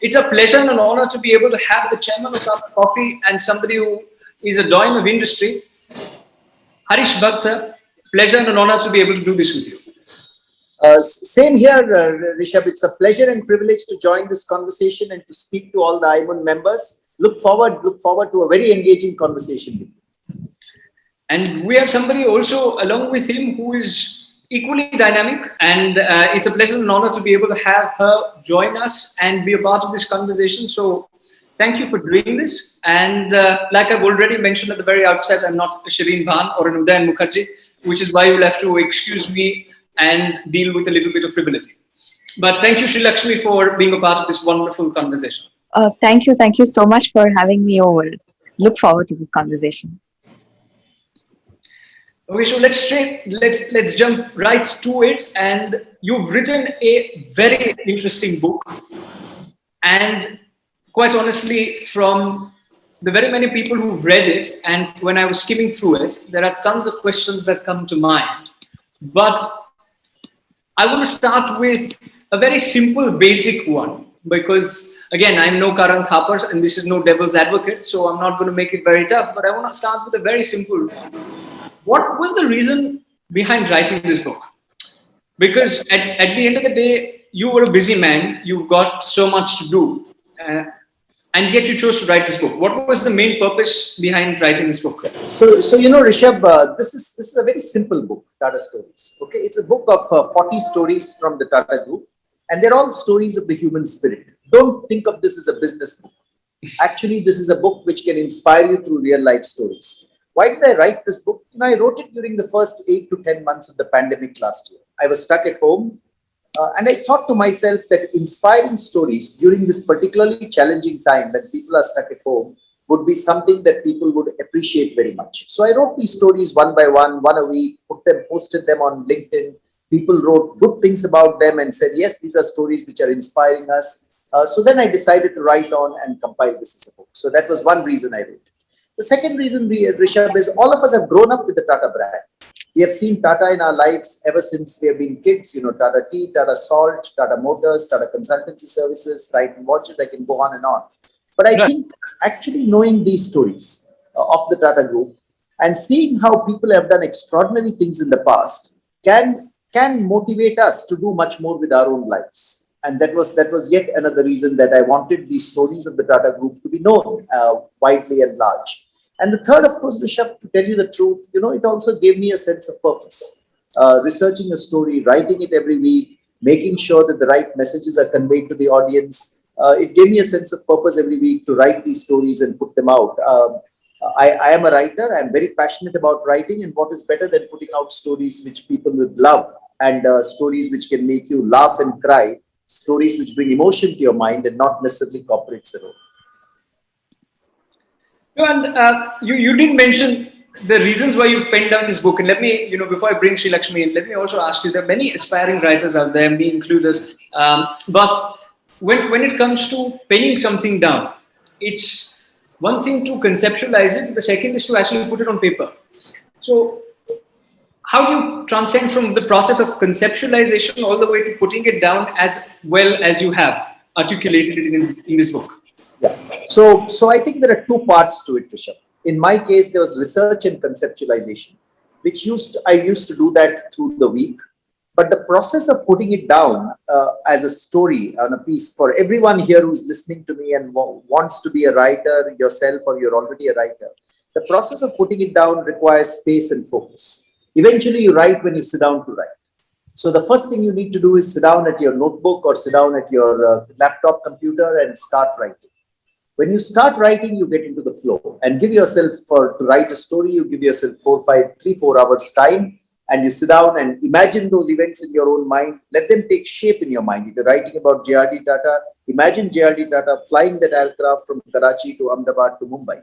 it's a pleasure and an honor to be able to have the chairman of Tata Coffee and somebody who is a doyen of industry, Harish Bhat, sir. Pleasure and an honor to be able to do this with you. Same here, Rishabh. It's a pleasure and privilege to join this conversation and to speak to all the I.I.M.U.N members. Look forward to a very engaging conversation with you. And we have somebody also along with him who is equally dynamic, and it's a pleasure and honor to be able to have her join us and be a part of this conversation. So thank you for doing this. And like I've already mentioned at the very outset, I'm not a Shireen Bhan or an Udayan Mukherjee, which is why you'll have to excuse me and deal with a little bit of frivolity. But thank you, Sreelakshmi, for being a part of this wonderful conversation. Thank you. Thank you so much for having me over. Look forward to this conversation. Okay, so let's jump right to it. And you've written a very interesting book. And quite honestly, from the very many people who've read it, and when I was skimming through it, there are tons of questions that come to mind. But I want to start with a very simple, basic one, because again, I'm no Karan Thapar and this is no devil's advocate, so I'm not going to make it very tough, but I want to start with a very simple. What was the reason behind writing this book? Because at the end of the day, you were a busy man, you've got so much to do, and yet you chose to write this book. What was the main purpose behind writing this book? So you know, Rishabh, this is a very simple book, Tata Stories. Okay, it's a book of 40 stories from the Tata Group, and they're all stories of the human spirit. Don't think of this as a business book. Actually, this is a book which can inspire you through real life stories. Why did I write this book? You know, I wrote it during the first 8 to 10 months of the pandemic last year. I was stuck at home. And I thought to myself that inspiring stories during this particularly challenging time when people are stuck at home would be something that people would appreciate very much. So I wrote these stories one by one a week, posted them on LinkedIn. People wrote good things about them and said, yes, these are stories which are inspiring us. So then I decided to write on and compile this as a book. So that was one reason I wrote. The second reason, Rishabh, is all of us have grown up with the Tata brand. We have seen Tata in our lives ever since we have been kids, you know, Tata Tea, Tata Salt, Tata Motors, Tata Consultancy Services, Titan Watches, I can go on and on. But I think actually knowing these stories of the Tata Group and seeing how people have done extraordinary things in the past can motivate us to do much more with our own lives. And that was yet another reason that I wanted these stories of the Tata Group to be known widely and large. And the third, of course, Rishabh, to tell you the truth, you know, it also gave me a sense of purpose. Researching a story, writing it every week, making sure that the right messages are conveyed to the audience. It gave me a sense of purpose every week to write these stories and put them out. I am a writer. I'm very passionate about writing. And what is better than putting out stories which people would love and stories which can make you laugh and cry, stories which bring emotion to your mind and not necessarily corporate zero. And you did mention the reasons why you've penned down this book. And let me, before I bring Sreelakshmi in, let me also ask you, there are many aspiring writers out there, me included. But when it comes to penning something down, it's one thing to conceptualize it. The second is to actually put it on paper. So how do you transcend from the process of conceptualization all the way to putting it down as well as you have articulated it in this book? Yeah. So I think there are two parts to it, Rishabh. In my case, there was research and conceptualization, which I used to do that through the week. But the process of putting it down as a story on a piece, for everyone here who's listening to me and wants to be a writer yourself, or you're already a writer, the process of putting it down requires space and focus. Eventually, you write when you sit down to write. So the first thing you need to do is sit down at your notebook or sit down at your laptop computer and start writing. When you start writing, you get into the flow and give yourself to write a story. You give yourself 3-4 hours time, and you sit down and imagine those events in your own mind. Let them take shape in your mind. If you're writing about J.R.D. Tata, imagine J.R.D. Tata flying that aircraft from Karachi to Ahmedabad to Mumbai.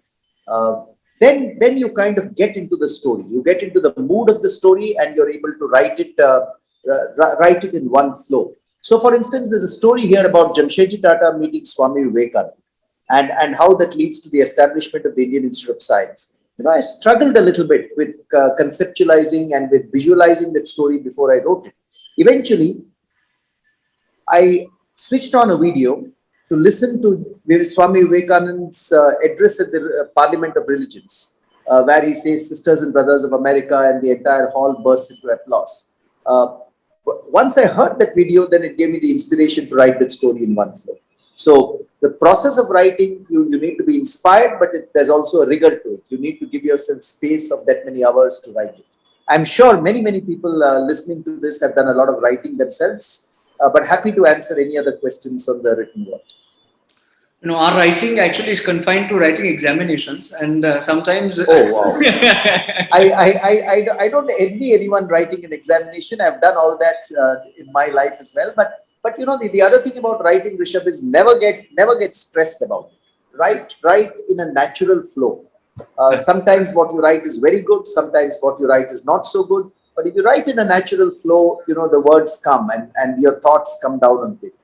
Then you kind of get into the story. You get into the mood of the story, and you're able to write it in one flow. So, for instance, there's a story here about Jamshedji Tata meeting Swami Vivekananda. And how that leads to the establishment of the Indian Institute of Science. I struggled a little bit with conceptualizing and with visualizing that story before I wrote it. Eventually, I switched on a video to listen to Swami Vivekananda's address at the Parliament of Religions, where he says, "Sisters and brothers of America," and the entire hall bursts into applause. Once I heard that video, then it gave me the inspiration to write that story in one flow. So the process of writing, you need to be inspired, but there's also a rigor to it. You need to give yourself space of that many hours to write it. I'm sure many people listening to this have done a lot of writing themselves, but happy to answer any other questions on the written word. Our writing actually is confined to writing examinations, and sometimes. Oh wow! I don't envy anyone writing an examination. I've done all that in my life as well. But the other thing about writing, Rishabh, is never get stressed about it. Write in a natural flow. Sometimes what you write is very good. Sometimes what you write is not so good. But if you write in a natural flow, the words come and your thoughts come down on paper.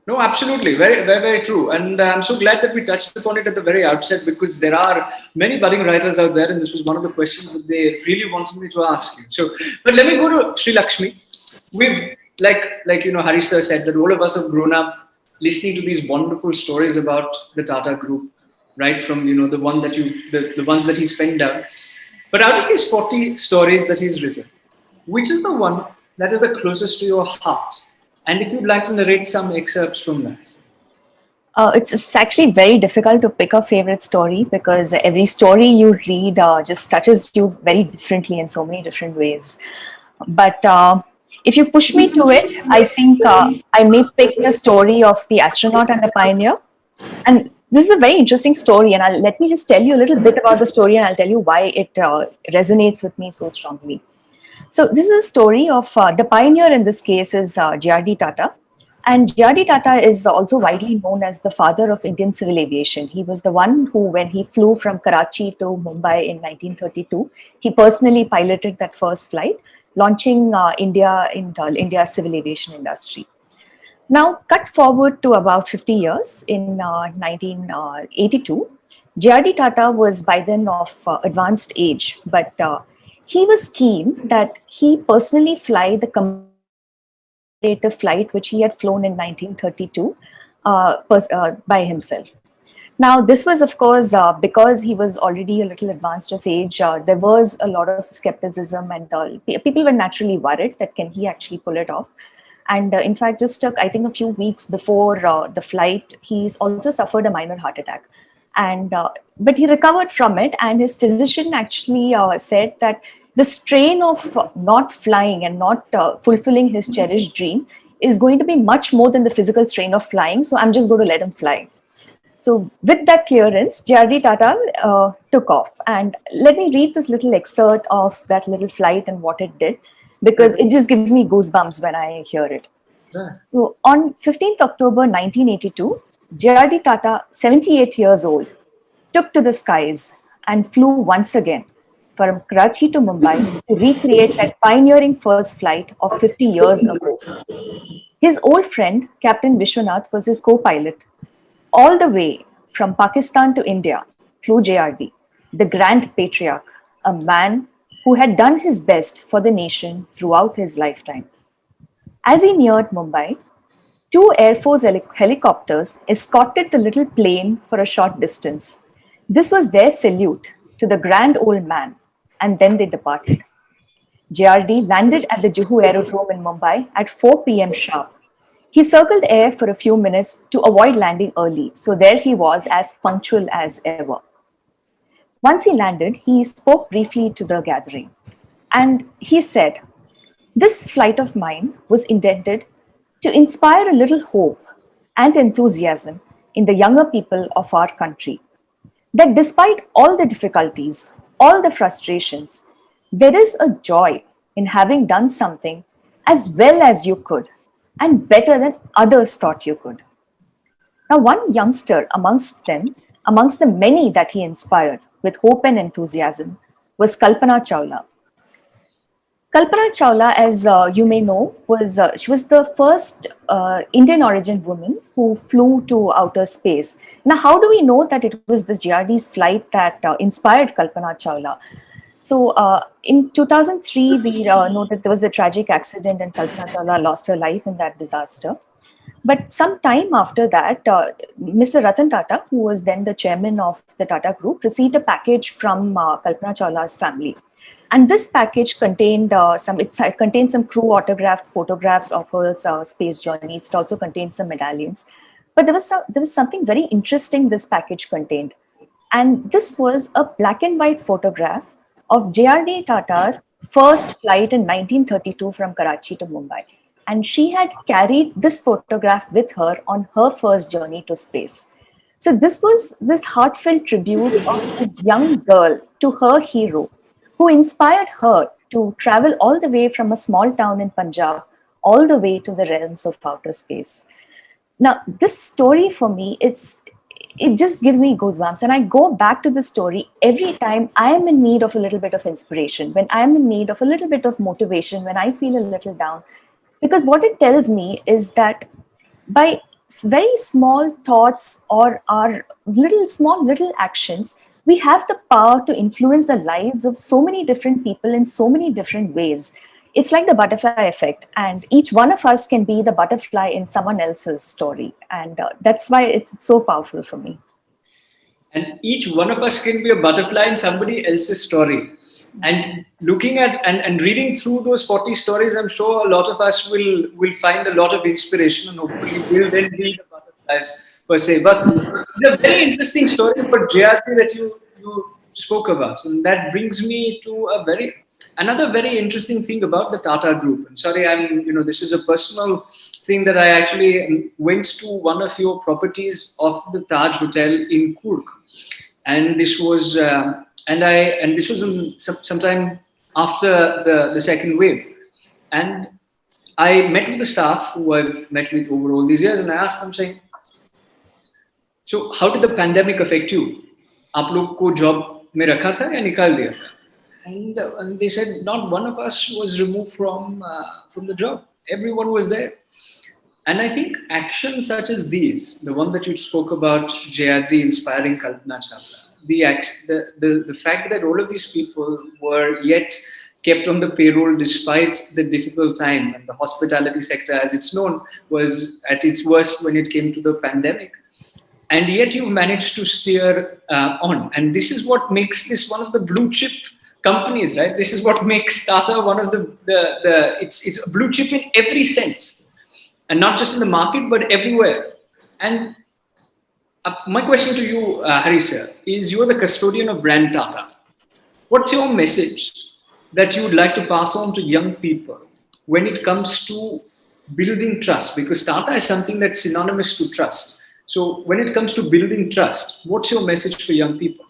No, absolutely. Very, very, very true. And I'm so glad that we touched upon it at the very outset, because there are many budding writers out there, and this was one of the questions that they really wanted me to ask you. So, but let me go to Sreelakshmi. We've, Harish sir said, that all of us have grown up listening to these wonderful stories about the Tata Group, right? From, the ones that he's penned down. But out of these 40 stories that he's written, which is the one that is the closest to your heart? And if you'd like to narrate some excerpts from that. It's actually very difficult to pick a favorite story because every story you read just touches you very differently in so many different ways. But if you push me to it, I think I may pick the story of the astronaut and the pioneer. And this is a very interesting story. And let me just tell you a little bit about the story, and I'll tell you why it resonates with me so strongly. So this is a story of the pioneer in this case is J.R.D. Tata. And J.R.D. Tata is also widely known as the father of Indian civil aviation. He was the one who, when he flew from Karachi to Mumbai in 1932, he personally piloted that first flight, launching India's civil aviation industry. Now, cut forward to about 50 years in 1982, J.R.D. Tata was by then of advanced age, but he was keen that he personally fly the comparative flight which he had flown in 1932 by himself. Now, this was, of course, because he was already a little advanced of age. There was a lot of skepticism, and people were naturally worried that can he actually pull it off. And in fact, just I think a few weeks before the flight, he's also suffered a minor heart attack. And but he recovered from it, and his physician actually said that the strain of not flying and not fulfilling his cherished dream is going to be much more than the physical strain of flying. So I'm just going to let him fly. So with that clearance, J.R.D. Tata took off. And let me read this little excerpt of that little flight and what it did, because it just gives me goosebumps when I hear it. So on 15th October 1982, J.R.D. Tata, 78 years old, took to the skies and flew once again from Karachi to Mumbai to recreate that pioneering first flight of 50 years ago. His old friend, Captain Vishwanath, was his co-pilot. All the way from Pakistan to India flew J.R.D., the Grand Patriarch, a man who had done his best for the nation throughout his lifetime. As he neared Mumbai, two Air Force helicopters escorted the little plane for a short distance. This was their salute to the grand old man, and then they departed. JRD landed at the Juhu Aerodrome in Mumbai at 4 p.m. sharp. He circled air for a few minutes to avoid landing early, so there he was as punctual as ever. Once he landed, he spoke briefly to the gathering, and he said, "This flight of mine was intended to inspire a little hope and enthusiasm in the younger people of our country, that despite all the difficulties, all the frustrations, there is a joy in having done something as well as you could and better than others thought you could." Now, one youngster amongst the many that he inspired with hope and enthusiasm, was Kalpana Chawla. Kalpana Chawla, as you may know, she was the first Indian origin woman who flew to outer space. Now, how do we know that it was this JRD's flight that inspired Kalpana Chawla? So, in 2003, we know that there was a tragic accident and Kalpana Chawla lost her life in that disaster. But some time after that, Mr. Ratan Tata, who was then the chairman of the Tata Group, received a package from Kalpana Chawla's family. And this package contained it contained some crew autographed photographs of her space journeys. It also contained some medallions. But there was something very interesting this package contained. And this was a black and white photograph of JRD Tata's first flight in 1932 from Karachi to Mumbai. And she had carried this photograph with her on her first journey to space. So this was this heartfelt tribute of this young girl to her hero, who inspired her to travel all the way from a small town in Punjab all the way to the realms of outer space. Now, this story for me, it just gives me goosebumps, and I go back to the story every time I am in need of a little bit of inspiration, when I am in need of a little bit of motivation, when I feel a little down, because what it tells me is that by very small thoughts or our little actions, we have the power to influence the lives of so many different people in so many different ways. It's like the butterfly effect, and each one of us can be the butterfly in someone else's story, and that's why it's so powerful for me. And each one of us can be a butterfly in somebody else's story. And looking at and reading through those 40 stories, I'm sure a lot of us will find a lot of inspiration, and hopefully will then be the butterflies per se. But it's a very interesting story for JRT that you spoke about. And that brings me to another very interesting thing about the Tata Group. And sorry, this is a personal thing that I actually went to one of your properties of the Taj Hotel in Kurk, and this was this was sometime after the second wave, and I met with the staff who I've met with over all these years, and I asked them saying, so how did the pandemic affect you? आप लोग को job में रखा था या निकाल दिया था? And they said not one of us was removed from the job. Everyone was there. And I think actions such as these, the one that you spoke about, JRD inspiring Kalpana Chawla, the fact that all of these people were yet kept on the payroll despite the difficult time, and the hospitality sector, as it's known, was at its worst when it came to the pandemic. And yet you managed to steer on. And this is what makes this one of the blue chip companies, right? This is what makes Tata one of it's a blue chip in every sense, and not just in the market, but everywhere. And my question to you, Harish, is you're the custodian of brand Tata. What's your message that you would like to pass on to young people when it comes to building trust? Because Tata is something that's synonymous to trust. So when it comes to building trust, what's your message for young people?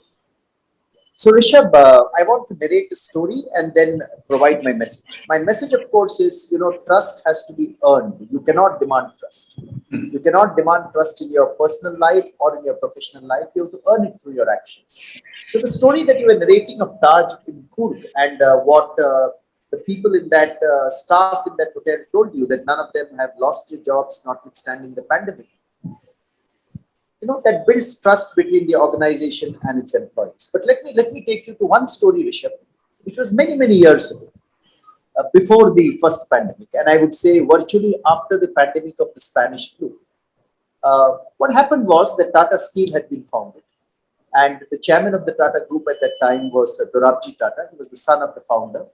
So, Rishabh, I want to narrate a story and then provide my message. My message, of course, is, trust has to be earned. You cannot demand trust. You cannot demand trust in your personal life or in your professional life. You have to earn it through your actions. So, the story that you were narrating of Taj in Kurg, and what the people in that staff in that hotel told you, that none of them have lost their jobs notwithstanding the pandemic. That builds trust between the organization and its employees. But let me take you to one story, Rishabh, which was many years ago, before the first pandemic, and I would say virtually after the pandemic of the Spanish flu. What happened was that Tata Steel had been founded, and the chairman of the Tata Group at that time was Dorabji Tata. He was the son of the founder,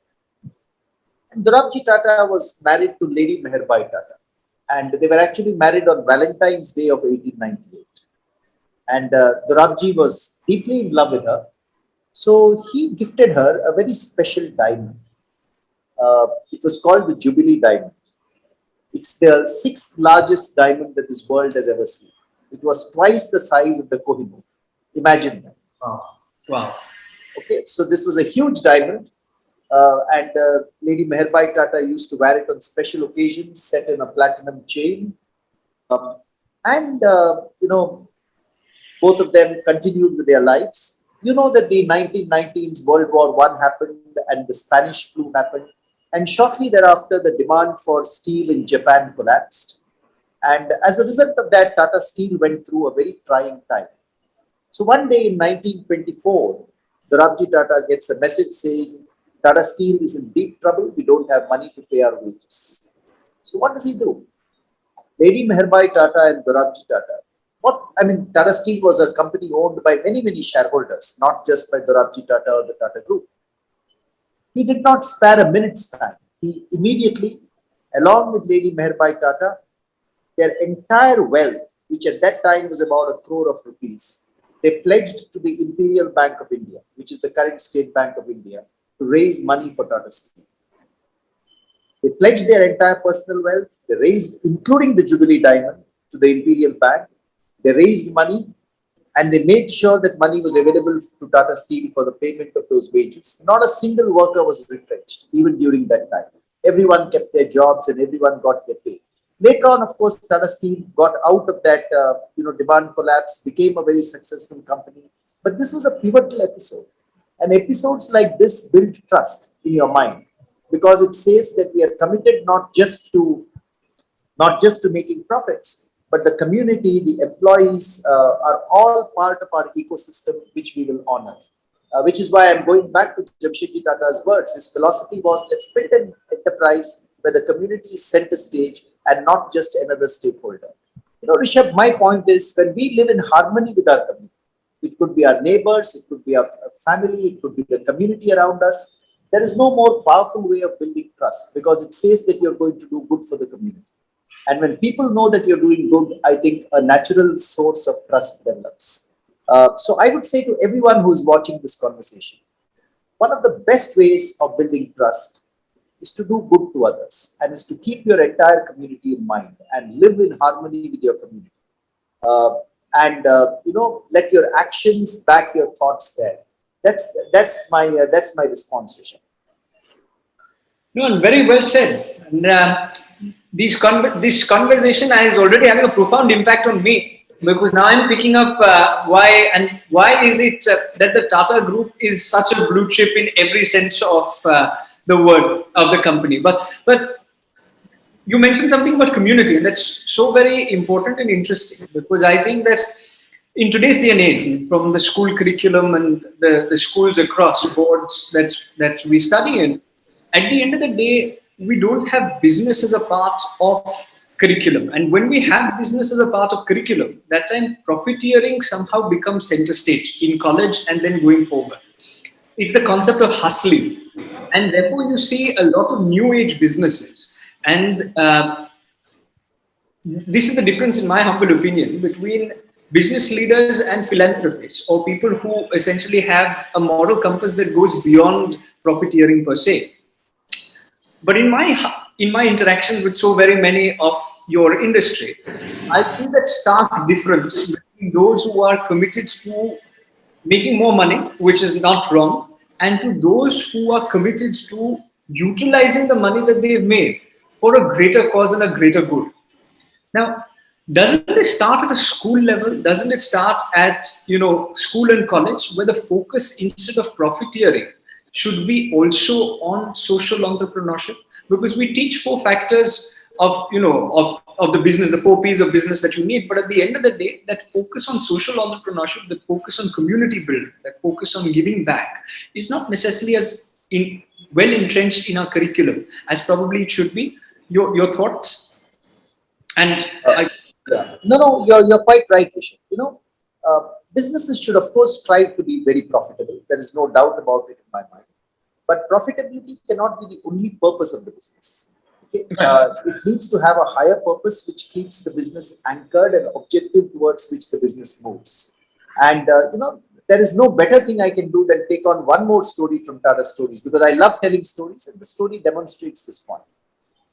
and Dorabji Tata was married to Lady Meherbai Tata, and they were actually married on Valentine's Day of 1898. And Dorabji was deeply in love with her. So he gifted her a very special diamond. It was called the Jubilee Diamond. It's the sixth largest diamond that this world has ever seen. It was twice the size of the Kohinoor. Imagine that. Wow. Okay, so this was a huge diamond. And Lady Meherbai Tata used to wear it on special occasions, set in a platinum chain. And both of them continued with their lives. You know that the 1919s World War I happened and the Spanish flu happened. And shortly thereafter, the demand for steel in Japan collapsed. And as a result of that, Tata Steel went through a very trying time. So one day in 1924, Dorabji Tata gets a message saying, Tata Steel is in deep trouble. We don't have money to pay our wages. So what does he do? Lady Meherbai Tata and Dorabji Tata. Tata Steel was a company owned by many, many shareholders, not just by Dorabji Tata or the Tata Group. He did not spare a minute's time. He immediately, along with Lady Meherbai Tata, their entire wealth, which at that time was about a crore of rupees, they pledged to the Imperial Bank of India, which is the current State Bank of India, to raise money for Tata Steel. They pledged their entire personal wealth. They raised, including the Jubilee Diamond, to the Imperial Bank. They raised money and they made sure that money was available to Tata Steel for the payment of those wages. Not a single worker was retrenched, even during that time. Everyone kept their jobs and everyone got their pay. Later on, of course, Tata Steel got out of that demand collapse, became a very successful company. But this was a pivotal episode. And episodes like this build trust in your mind because it says that we are committed not just to making profits, but the community, the employees are all part of our ecosystem, which we will honor. Which is why I'm going back to Jamshedji Tata's words. His philosophy was let's build an enterprise where the community is center stage and not just another stakeholder. Rishabh, my point is when we live in harmony with our community, it could be our neighbors, it could be our family, it could be the community around us. There is no more powerful way of building trust because it says that you're going to do good for the community. And when people know that you're doing good, I think a natural source of trust develops. So I would say to everyone who's watching this conversation, one of the best ways of building trust is to do good to others and is to keep your entire community in mind and live in harmony with your community. Uh, and let your actions back your thoughts there. That's my response, Rishabh. No, and very well said. And, this conversation is already having a profound impact on me because now I'm picking up why is it that the Tata Group is such a blue chip in every sense of the word of the company. But you mentioned something about community, and that's so very important and interesting because I think that in today's day and age, from the school curriculum and the schools across boards that we study in, at the end of the day, we don't have business as a part of curriculum. And when we have business as a part of curriculum, that time profiteering somehow becomes center stage in college and then going forward. It's the concept of hustling. And therefore, you see a lot of new age businesses. And this is the difference, in my humble opinion, between business leaders and philanthropists or people who essentially have a moral compass that goes beyond profiteering per se. But in my interactions with so very many of your industry, I see that stark difference between those who are committed to making more money, which is not wrong, and to those who are committed to utilizing the money that they've made for a greater cause and a greater good. Now, doesn't it start at a school level? Doesn't it start at school and college, where the focus instead of profiteering should be also on social entrepreneurship? Because we teach four factors of the business, the four P's of business that you need. But at the end of the day, that focus on social entrepreneurship, that focus on community building, that focus on giving back is not necessarily as well entrenched in our curriculum as probably it should be. Your thoughts? And I, Yeah. No, you're quite right, Rishabh. Businesses should, of course, strive to be very profitable. There is no doubt about it in my mind. But profitability cannot be the only purpose of the business. Okay? It needs to have a higher purpose which keeps the business anchored and objective towards which the business moves. And, there is no better thing I can do than take on one more story from Tata Stories because I love telling stories and the story demonstrates this point.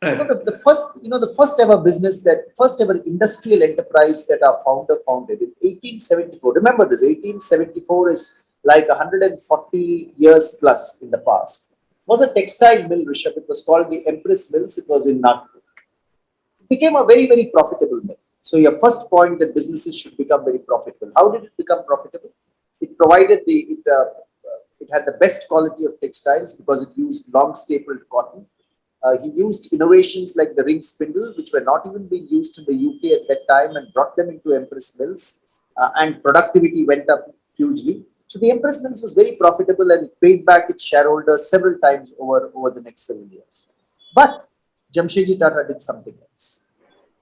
So right. the first ever business, that first ever industrial enterprise that our founder founded in 1874. Remember this, 1874 is like 140 years plus in the past. Was a textile mill, Rishabh. It was called the Empress Mills. It was in Nagpur. It became a very, very profitable mill. So your first point that businesses should become very profitable. How did it become profitable? It provided it had the best quality of textiles because it used long stapled cotton. He used innovations like the ring spindle, which were not even being used in the UK at that time, and brought them into Empress Mills, and productivity went up hugely. So the Empress Mills was very profitable and paid back its shareholders several times over the next 7 years. But Jamshedji Tata did something else.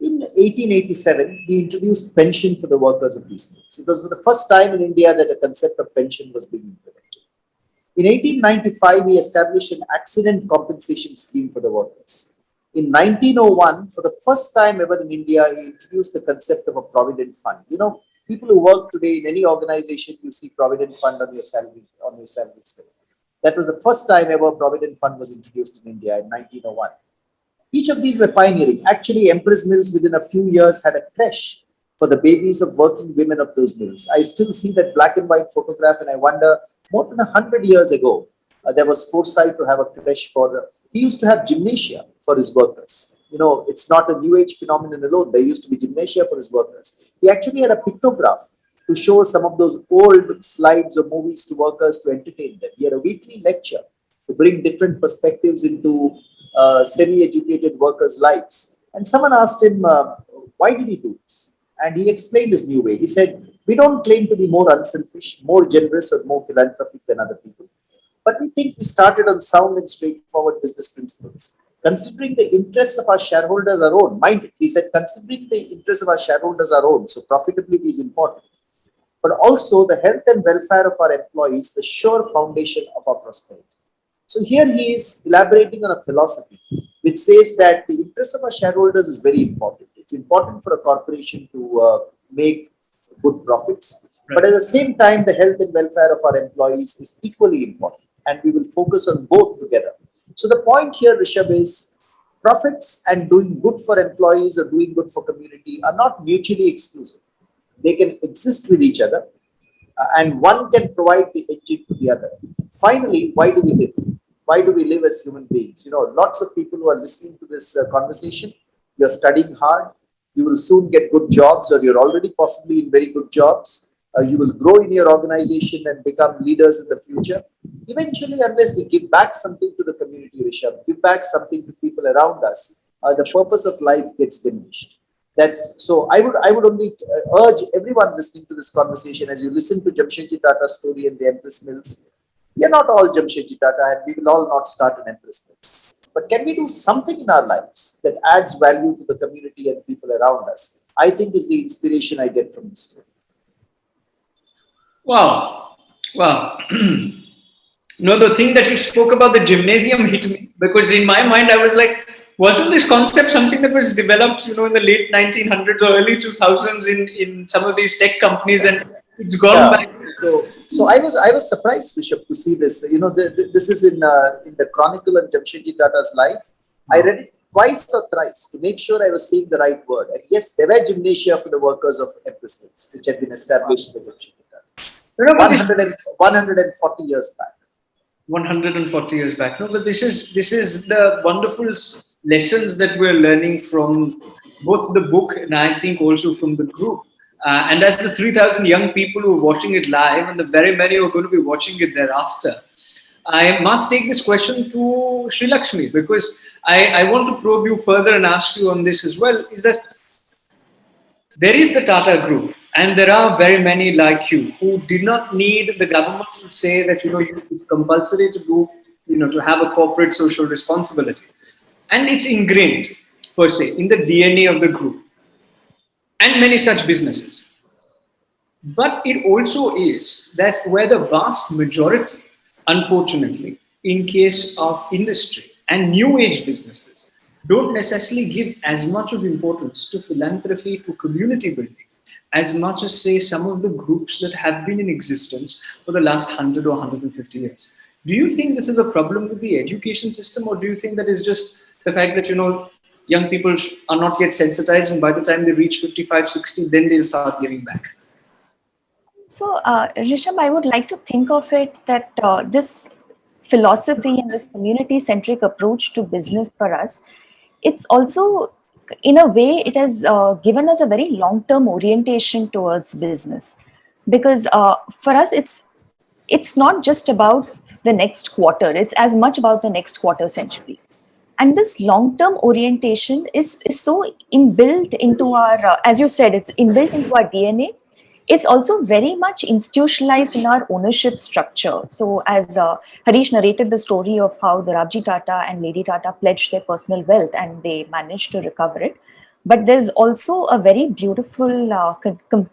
In 1887, he introduced pension for the workers of these mills. It was for the first time in India that a concept of pension was being implemented. In 1895, he established an accident compensation scheme for the workers. In 1901, for the first time ever in India, he introduced the concept of a provident fund. People who work today in any organization, you see provident fund on your salary slip. That was the first time ever provident fund was introduced in India in 1901. Each of these were pioneering. Actually, Empress Mills within a few years had a creche for the babies of working women of those mills. I still see that black and white photograph, and I wonder, more than 100 years ago, there was foresight to have a creche for. He used to have gymnasia for his workers. It's not a new age phenomenon alone. There used to be gymnasia for his workers. He actually had a pictograph to show some of those old slides or movies to workers to entertain them. He had a weekly lecture to bring different perspectives into semi-educated workers' lives. And someone asked him, why did he do this? And he explained his new way. He said, we don't claim to be more unselfish, more generous, or more philanthropic than other people. But we think we started on sound and straightforward business principles. Considering the interests of our shareholders our own, mind it, he said, considering the interests of our shareholders our own, so profitability is important, but also the health and welfare of our employees, the sure foundation of our prosperity. So here he is elaborating on a philosophy which says that the interest of our shareholders is very important. It's important for a corporation to make good profits, but at the same time, the health and welfare of our employees is equally important, and we will focus on both together. So the point here, Rishabh, is profits and doing good for employees or doing good for community are not mutually exclusive. They can exist with each other, and one can provide the engine to the other. Finally, why do we live? Why do we live as human beings? Lots of people who are listening to this conversation, you're studying hard, you will soon get good jobs, or you're already possibly in very good jobs. You will grow in your organization and become leaders in the future. Eventually, unless we give back something to the community, Rishabh, give back something to people around us, the purpose of life gets diminished. That's so. I would only urge everyone listening to this conversation, as you listen to Jamshedji Tata's story and the Empress Mills. We are not all Jamshedji Tata, and we will all not start an Empress Mills. But can we do something in our lives that adds value to the community and people around us? I think is the inspiration I get from this story. Wow. Wow. No, the thing that you spoke about the gymnasium hit me, because in my mind I was like, wasn't this concept something that was developed, in the late 1900s or early 2000s in some of these tech companies, and it's gone Yeah. back. So I was surprised, Bishop, to see this. This is in the Chronicle of Jamshedji Tata's life. I read it twice or thrice to make sure I was saying the right word. And yes, there were gymnasia for the workers of Empress Mills, which had been established by Jamshedji Tata. Remember this 140 years back. 140 years back. No, but this is the wonderful lessons that we're learning from both the book and I think also from the group. And as the 3,000 young people who are watching it live, and the very many who are going to be watching it thereafter, I must take this question to Sreelakshmi, because I want to probe you further and ask you on this as well. Is that there is the Tata Group, and there are very many like you who did not need the government to say that it's compulsory to do to have a corporate social responsibility, and it's ingrained per se in the DNA of the group and many such businesses. But it also is that where the vast majority, unfortunately, in case of industry and new age businesses, don't necessarily give as much of importance to philanthropy, to community building, as much as, say, some of the groups that have been in existence for the last 100 or 150 years. Do you think this is a problem with the education system, or do you think that is just the fact that, young people are not yet sensitized, and by the time they reach 55, 60, then they'll start giving back? So, Rishabh, I would like to think of it that this philosophy and this community-centric approach to business for us, it's also, in a way, it has given us a very long-term orientation towards business. Because for us, it's not just about the next quarter; it's as much about the next quarter century. And this long-term orientation is so inbuilt into our, as you said, it's inbuilt into our DNA. It's also very much institutionalized in our ownership structure. So as Harish narrated the story of how the Rabji Tata and Lady Tata pledged their personal wealth and they managed to recover it. But there's also a very beautiful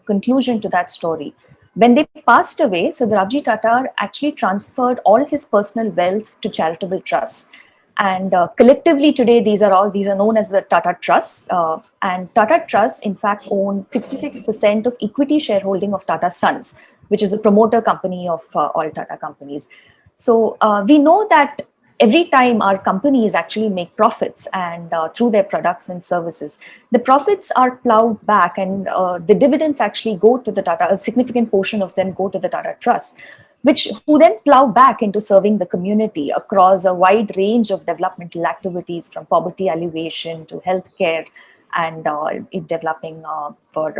conclusion to that story. When they passed away, so the Rabji Tata actually transferred all his personal wealth to charitable trusts. And collectively today, these are known as the Tata Trusts. And Tata Trusts, in fact, own 66% of equity shareholding of Tata Sons, which is a promoter company of all Tata companies. So we know that every time our companies actually make profits and through their products and services, the profits are plowed back, and the dividends actually go to the Tata. A significant portion of them go to the Tata Trust, which who then plow back into serving the community across a wide range of developmental activities, from poverty alleviation to healthcare and in developing for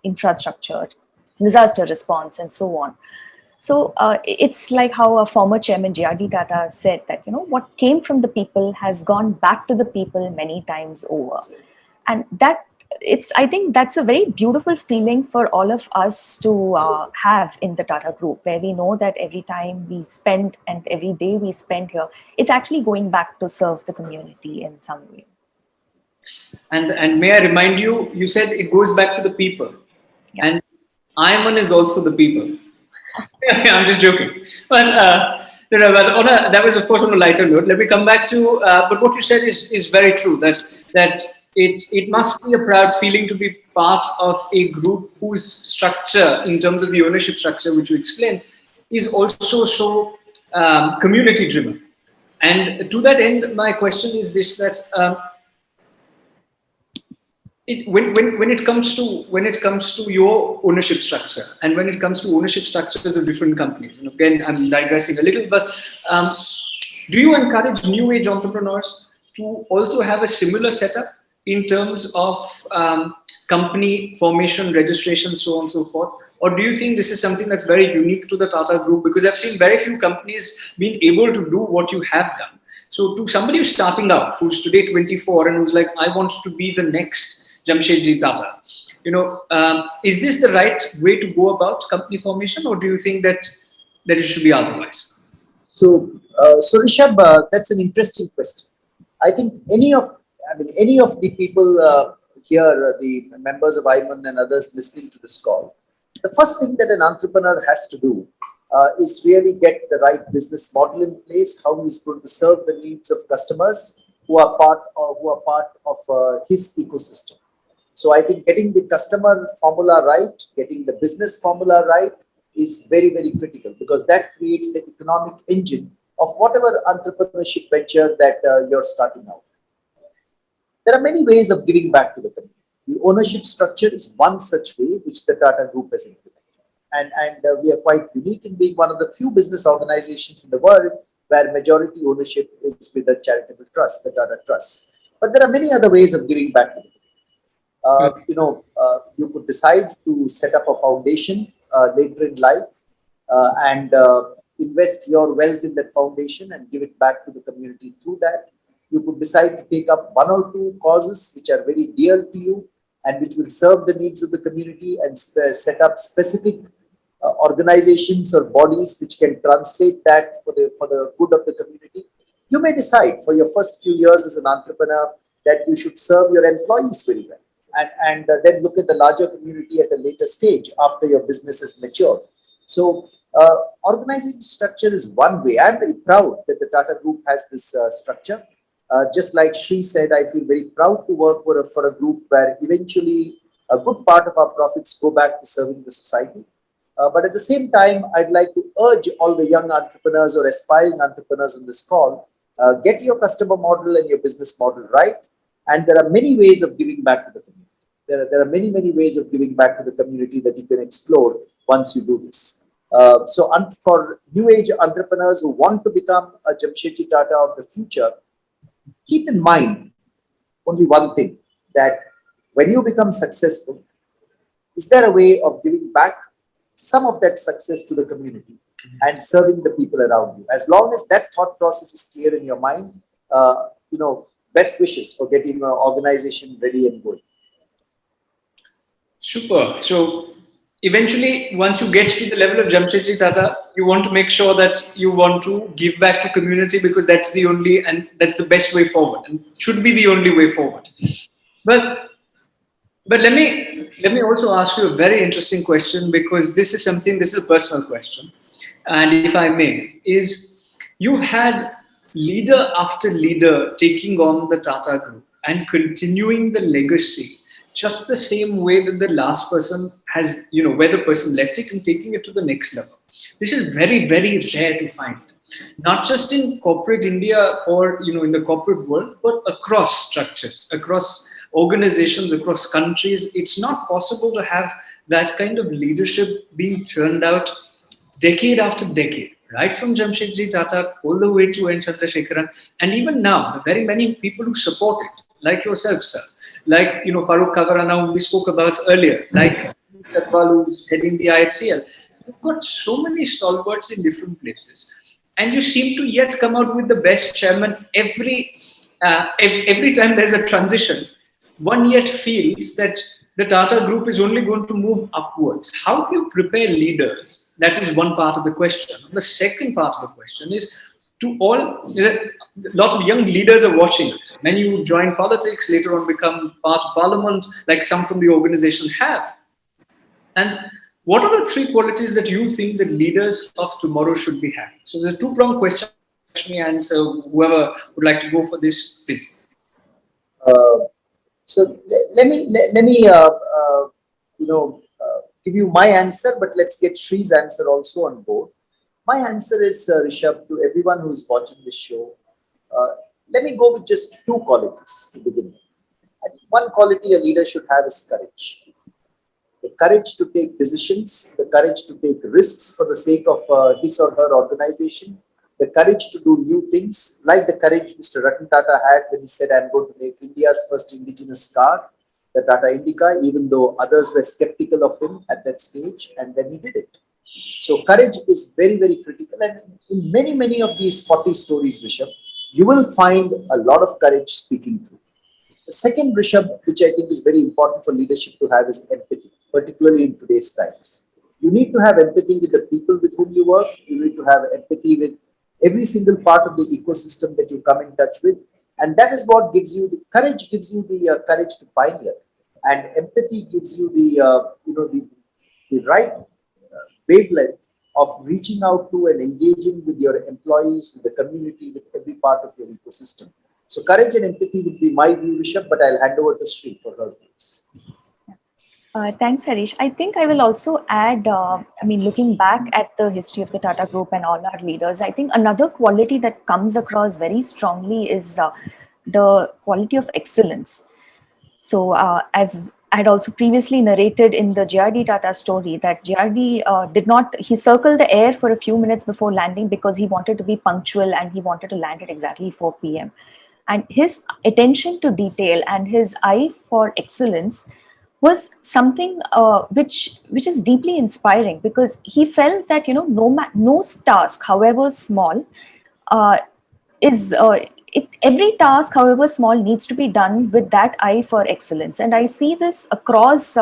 infrastructure, disaster response, and so on. So it's like how a former chairman J.R.D. Tata said that, what came from the people has gone back to the people many times over. And that it's, I think that's a very beautiful feeling for all of us to have in the Tata Group, where we know that every time we spend and every day we spend here, it's actually going back to serve the community in some way. And may I remind you, you said it goes back to the people. Yeah. And I.I.M.U.N is also the people. I'm just joking. But that was, of course, on a lighter note. Let me come back to, but what you said is very true. That it must be a proud feeling to be part of a group whose structure, in terms of the ownership structure, which you explained, is also so community driven. And to that end, my question is this: that when it comes to your ownership structure, and when it comes to ownership structures of different companies, and again I'm digressing a little, but do you encourage new age entrepreneurs to also have a similar setup in terms of company formation, registration, so on and so forth? Or do you think this is something that's very unique to the Tata Group? Because I've seen very few companies being able to do what you have done. So to somebody who's starting out, who's today 24 and who's like, I want to be the next Jamshedji Tata, is this the right way to go about company formation, or do you think that it should be otherwise? So Rishabh, that's an interesting question. I think any of the people here, the members of I.I.M.U.N and others listening to this call, the first thing that an entrepreneur has to do is really get the right business model in place, how he's going to serve the needs of customers who are part of his ecosystem. So I think getting the customer formula right, getting the business formula right is very, very critical, because that creates the economic engine of whatever entrepreneurship venture that you're starting out. There are many ways of giving back to the community. The ownership structure is one such way which the Tata Group has implemented. And we are quite unique in being one of the few business organizations in the world where majority ownership is with a charitable trust, the Tata Trust. But there are many other ways of giving back to the community. You could decide to set up a foundation later in life and invest your wealth in that foundation and give it back to the community through that. You could decide to take up one or two causes which are very dear to you and which will serve the needs of the community, and set up specific organizations or bodies which can translate that for the good of the community. You may decide for your first few years as an entrepreneur that you should serve your employees very well, and then look at the larger community at a later stage after your business is matured. So organizing structure is one way. I'm very proud that the Tata Group has this structure. Just like Sri said, I feel very proud to work for a group where eventually a good part of our profits go back to serving the society. But at the same time, I'd like to urge all the young entrepreneurs or aspiring entrepreneurs on this call, get your customer model and your business model right. And there are many ways of giving back to the community. There are many, many ways of giving back to the community that you can explore once you do this. So for new age entrepreneurs who want to become a Jamshedji Tata of the future, keep in mind only one thing, that when you become successful, is there a way of giving back some of that success to the community and serving the people around you? As long as that thought process is clear in your mind, best wishes for getting an organization ready and going. Super. So eventually, once you get to the level of Jamshedji Tata, you want to make sure that you want to give back to community, because that's the only, and that's the best way forward, and should be the only way forward. But But let me also ask you a very interesting question, because this is a personal question, and if I may, is you had leader after leader taking on the Tata Group and continuing the legacy just the same way that the last person has, where the person left it, and taking it to the next level. This is very, very rare to find, not just in corporate India or in the corporate world, but across structures, across organizations, across countries. It's not possible to have that kind of leadership being churned out decade after decade, right from Jamshedji Tata all the way to N. Chandrasekharan, and even now, the very many people who support it, like yourself, sir, like Farooq Kavarana, who we spoke about earlier, like Chatwal, who's heading the IHCL. You've got so many stalwarts in different places, and you seem to yet come out with the best chairman every time there's a transition. One yet feels that the Tata Group is only going to move upwards. How do you prepare leaders? That is one part of the question. The second part of the question is, to all, a lot of young leaders are watching this. Many who join politics later on become part of parliament, like some from the organization have. And what are the three qualities that you think the leaders of tomorrow should be having? So there's a two-pronged question, Lakshmi, and so whoever would like to go for this, please. Uh, so let me give you my answer, but let's get Shree's answer also on board. My answer is, Rishabh, to everyone who is watching this show. Uh, Let me go with just two qualities to begin with. I think one quality a leader should have is courage. The courage to take decisions, the courage to take risks for the sake of his or her organization, the courage to do new things, like the courage Mr. Ratan Tata had when he said, I'm going to make India's first indigenous car, the Tata Indica, even though others were skeptical of him at that stage, and then he did it. So courage is very, very critical. And in many, many of these 40 stories, Rishabh, you will find a lot of courage speaking through. The second, Rishabh, which I think is very important for leadership to have, is empathy, particularly in today's times. You need to have empathy with the people with whom you work. You need to have empathy with every single part of the ecosystem that you come in touch with. And that is what gives you the courage, gives you the courage to pioneer. And empathy gives you the right wavelength of reaching out to and engaging with your employees, with the community, with every part of your ecosystem. So courage and empathy would be my view, Rishabh, but I'll hand over to Sri for her views. Thanks, Harish. I think I will also add, looking back at the history of the Tata Group and all our leaders, I think another quality that comes across very strongly is the quality of excellence. So, as I had also previously narrated in the JRD Tata story, that JRD did not, he circled the air for a few minutes before landing because he wanted to be punctual and he wanted to land at exactly 4 p.m. And his attention to detail and his eye for excellence was something which is deeply inspiring, because he felt that no task, however small, uh, is every task, however small, needs to be done with that eye for excellence. And I see this across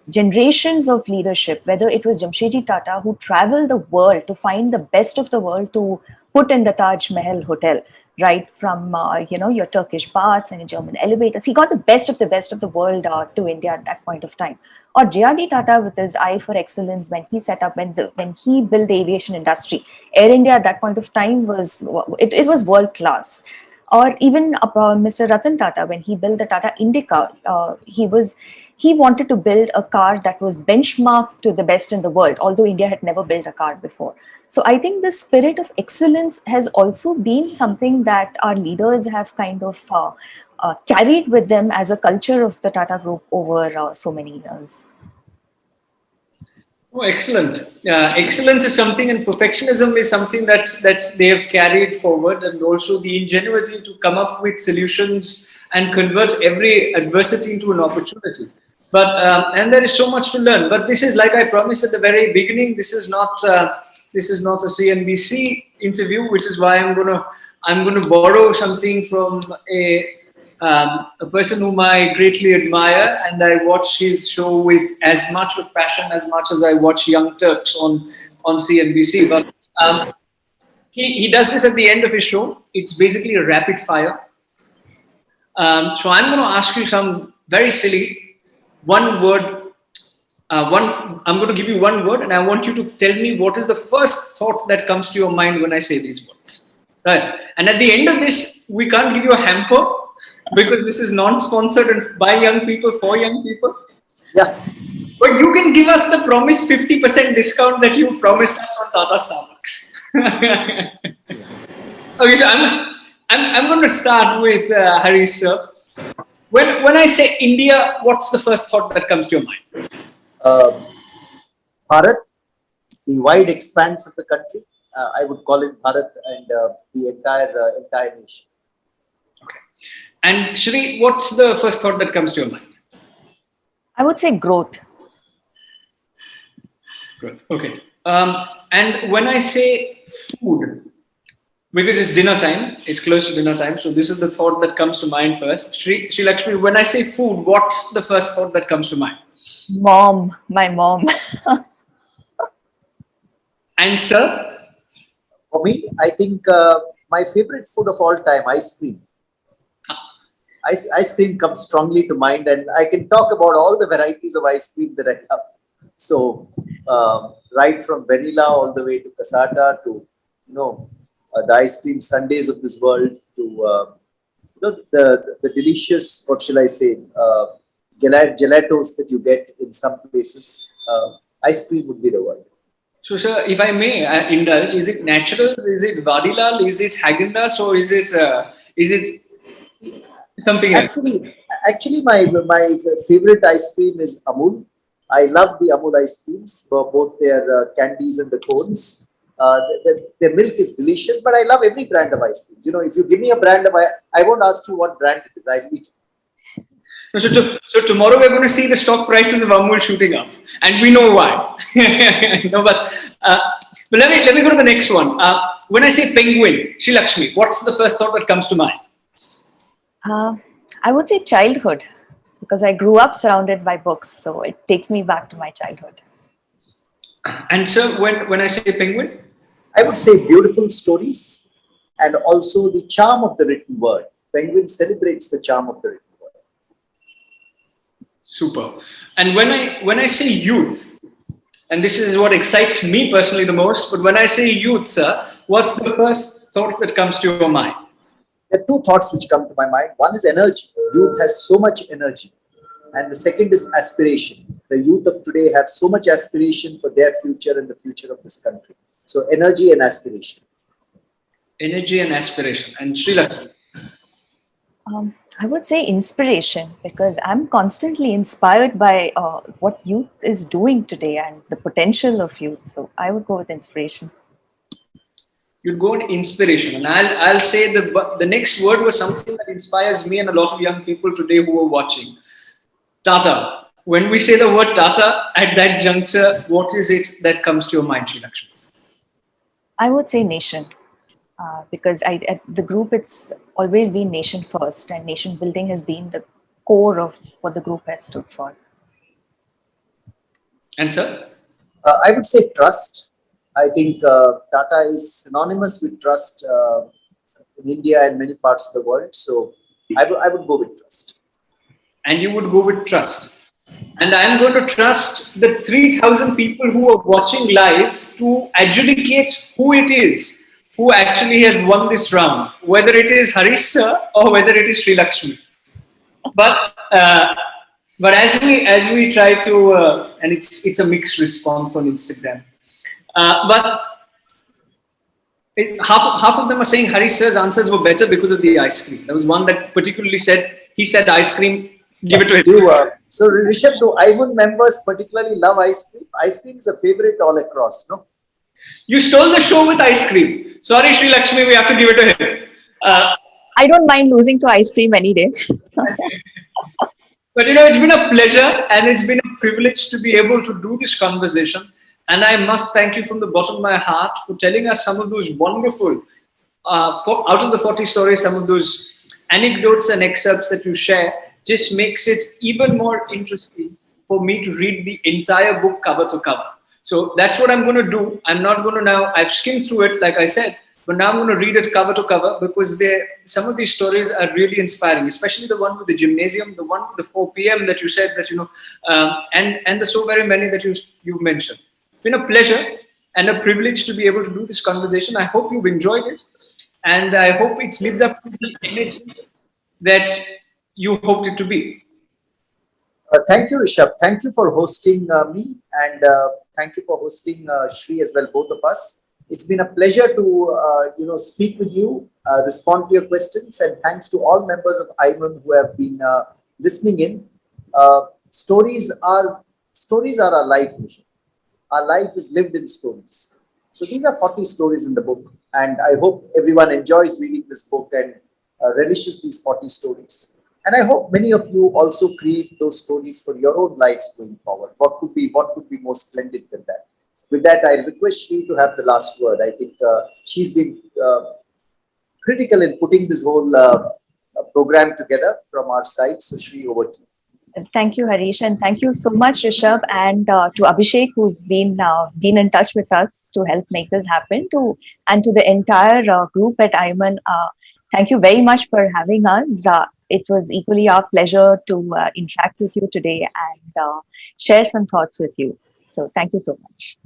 generations of leadership, whether it was Jamshedji Tata, who traveled the world to find the best of the world to put in the Taj Mahal hotel, right from your Turkish baths and German elevators. He got the best of the world to India at that point of time. Or JRD Tata, with his eye for excellence, when he set up, when he built the aviation industry, Air India at that point of time it was world class. Or even Mr. Ratan Tata, when he built the Tata Indica, he wanted to build a car that was benchmarked to the best in the world, although India had never built a car before. So I think the spirit of excellence has also been something that our leaders have kind of carried with them as a culture of the Tata Group over so many years. Oh, excellent. Excellence is something, and perfectionism is something that they have carried forward, and also the ingenuity to come up with solutions and convert every adversity into an opportunity. But and there is so much to learn. But this is, like I promised at the very beginning, this is not a CNBC interview, which is why I'm gonna borrow something from a person whom I greatly admire, and I watch his show with as much of passion as much as I watch Young Turks on CNBC. But he does this at the end of his show. It's basically a rapid fire. So I'm going to ask you some very silly, one word. I'm going to give you one word, and I want you to tell me what is the first thought that comes to your mind when I say these words. Right. And at the end of this, we can't give you a hamper because this is non-sponsored and by young people for young people. Yeah. But you can give us the promised 50% discount that you promised us on Tata Starbucks. Okay, so I'm going to start with Harish sir. When I say India, what's the first thought that comes to your mind? Uh, Bharat, the wide expanse of the country. I would call it Bharat and the entire nation. Okay. And Shri, what's the first thought that comes to your mind? I would say growth. Good. Okay. And when I say food, because it's dinner time, it's close to dinner time, so this is the thought that comes to mind first. Sreelakshmi, when I say food, what's the first thought that comes to mind? Mom, my mom. And sir? For me, I think my favorite food of all time, ice cream. Ice cream comes strongly to mind, and I can talk about all the varieties of ice cream that I have. So, right from vanilla all the way to cassata to, the ice cream sundaes of this world to, the delicious, what shall I say, gelatos that you get in some places. Ice cream would be the word. So, sir, if I may indulge, is it natural? Is it Vadilal? Is it Haagen-Dazs? Or is it something else? Actually, my favorite ice cream is Amul. I love the Amul ice creams, both their candies and the cones. Their milk is delicious, but I love every brand of ice creams. If you give me a brand of I won't ask you what brand it is. I'll eat it. So tomorrow we're going to see the stock prices of Amul shooting up, and we know why. No, but let me go to the next one. When I say penguin, Sreelakshmi, what's the first thought that comes to mind? I would say childhood, because I grew up surrounded by books, so it takes me back to my childhood. And sir, when I say penguin? I would say beautiful stories and also the charm of the written word. Penguin celebrates the charm of the written word. Super. And when I say youth, and this is what excites me personally the most, but when I say youth, sir, what's the first thought that comes to your mind? There are two thoughts which come to my mind. One is energy. Youth has so much energy. And the second is aspiration. The youth of today have so much aspiration for their future and the future of this country. So energy and aspiration. Energy and aspiration. And Sreelakshmi? I would say inspiration, because I'm constantly inspired by what youth is doing today and the potential of youth. So I would go with inspiration. You'd go on inspiration, and I'll say the next word was something that inspires me and a lot of young people today who are watching. Tata. When we say the word Tata at that juncture, what is it that comes to your mind, Sreelakshmi? I would say nation, because at the group, it's always been nation first, and nation building has been the core of what the group has stood for. And sir? I would say trust. I think Tata is synonymous with trust in India and many parts of the world. So I would go with trust. And you would go with trust. And I'm going to trust the 3,000 people who are watching live to adjudicate who it is who actually has won this round, whether it is Harish sir or whether it is Sreelakshmi. But as we try to, and it's a mixed response on Instagram. But half of them are saying Harish sir's answers were better because of the ice cream. There was one that particularly said, he said ice cream, give it to him. So Rishabh, do I.I.M.U.N members particularly love ice cream? Ice cream is a favorite all across, no? You stole the show with ice cream. Sorry, Sreelakshmi, we have to give it to him. I don't mind losing to ice cream any day. But it's been a pleasure and it's been a privilege to be able to do this conversation. And I must thank you from the bottom of my heart for telling us some of those wonderful, out of the 40 stories, some of those anecdotes and excerpts that you share just makes it even more interesting for me to read the entire book cover to cover. So that's what I'm going to do. I'm not going to now, I've skimmed through it, like I said, but now I'm going to read it cover to cover because some of these stories are really inspiring, especially the one with the gymnasium, the one with the 4 p.m. that you said that, and the so very many that you mentioned. It's been a pleasure and a privilege to be able to do this conversation. I hope you've enjoyed it, and I hope it's lived up to the image that you hoped it to be. Thank you, Rishabh. Thank you for hosting me, and thank you for hosting Shri as well, both of us. It's been a pleasure to speak with you, respond to your questions, and thanks to all members of I.I.M.U.N who have been listening in. Uh, stories are our life vision. Our life is lived in stories. So these are 40 stories in the book, and I hope everyone enjoys reading this book and relishes these 40 stories. And I hope many of you also create those stories for your own lives going forward. What could be more splendid than that? With that, I request Shri to have the last word. I think she's been critical in putting this whole program together from our side. So Shri, over to you. Thank you, Harish, and thank you so much, Rishabh, and to Abhishek, who's been in touch with us to help make this happen. And to the entire group at I.I.M.U.N, thank you very much for having us. It was equally our pleasure to interact with you today and share some thoughts with you. So, thank you so much.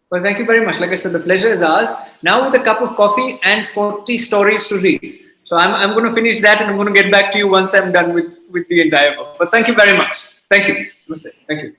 Well, thank you very much. Like I said, the pleasure is ours. Now with a cup of coffee and 40 stories to read. So I'm going to finish that and I'm going to get back to you once I'm done with the entire book. But thank you very much. Thank you. Namaste. Thank you.